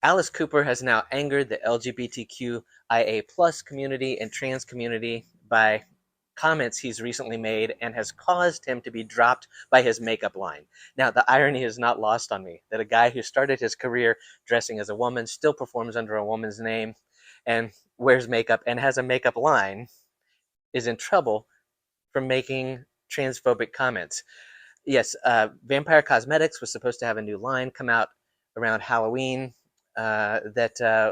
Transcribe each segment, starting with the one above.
Alice Cooper has now angered the LGBTQIA plus community and trans community by comments he's recently made and has caused him to be dropped by his makeup line. Now, the irony is not lost on me that a guy who started his career dressing as a woman still performs under a woman's name and wears makeup and has a makeup line is in trouble for making transphobic comments. Yes, Vampire Cosmetics was supposed to have a new line come out around Halloween that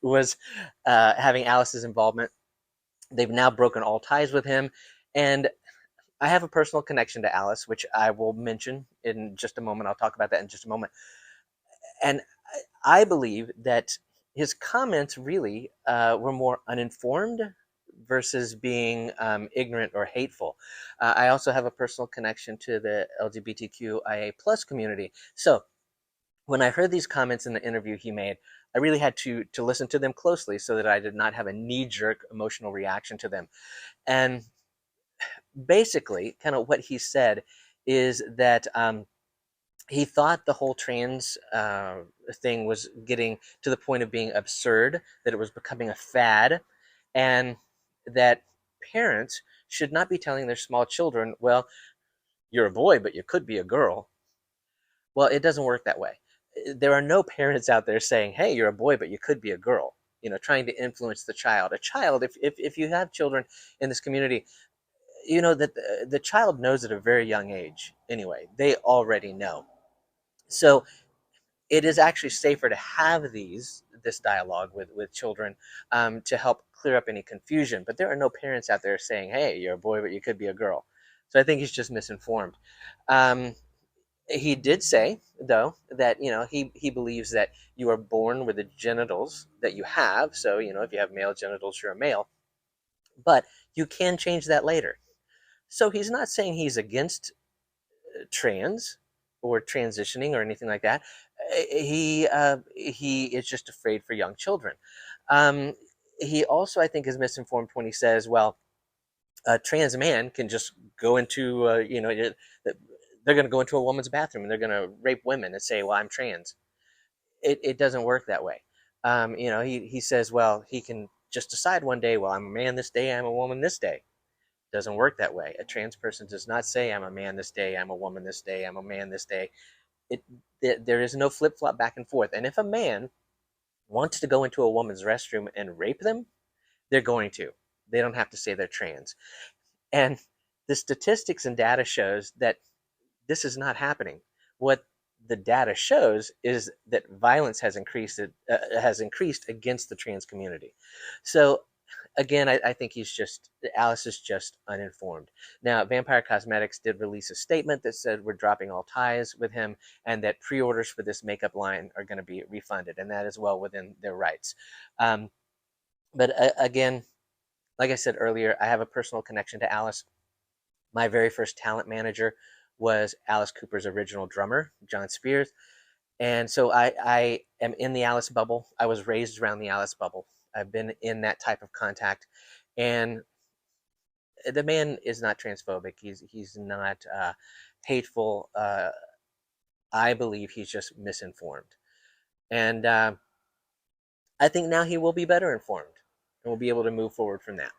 was having Alice's involvement. They've now broken all ties with him, and I have a personal connection to Alice, which I will mention in just a moment. I'll talk about that in just a moment. And I believe that his comments really were more uninformed versus being ignorant or hateful. I also have a personal connection to the LGBTQIA plus community. So when I heard these comments in the interview he made, I really had to listen to them closely so that I did not have a knee-jerk emotional reaction to them. And basically, kind of what he said is that he thought the whole trans thing was getting to the point of being absurd, that it was becoming a fad, and that parents should not be telling their small children, well, you're a boy, but you could be a girl. Well, it doesn't work that way. There are no parents out there saying, hey, you're a boy, but you could be a girl, trying to influence the child. A child, if you have children in this community, you know that the child knows at a very young age anyway. They already know. So it is actually safer to have this dialogue with children to help clear up any confusion. But there are no parents out there saying, hey, you're a boy, but you could be a girl. So I think he's just misinformed. Um, he did say, though, that he believes that you are born with the genitals that you have. So if you have male genitals, you're a male. But you can change that later. So he's not saying he's against trans or transitioning or anything like that. He is just afraid for young children. Um, he also, I think, is misinformed when he says, "Well, a trans man can just go into they're going to go into a woman's bathroom and they're going to rape women and say, well, I'm trans." It doesn't work that way. He says, well, he can just decide one day, well, I'm a man this day, I'm a woman this day. Doesn't work that way. A trans person does not say, I'm a man this day, I'm a woman this day, I'm a man this day. It there is no flip flop back and forth. And if a man wants to go into a woman's restroom and rape them, they're going to. They don't have to say they're trans. And the statistics and data shows that this is not happening. What the data shows is that violence has increased against the trans community. So again, I think Alice is just uninformed. Now, Vampire Cosmetics did release a statement that said we're dropping all ties with him and that pre-orders for this makeup line are going to be refunded, and that is well within their rights. Um, but again, like I said earlier, I have a personal connection to Alice. My very first talent manager was Alice Cooper's original drummer, John Spears. And so I am in the Alice bubble. I was raised around the Alice bubble. I've been in that type of contact. And the man is not transphobic. He's not hateful. I believe he's just misinformed. And I think now he will be better informed and will be able to move forward from that.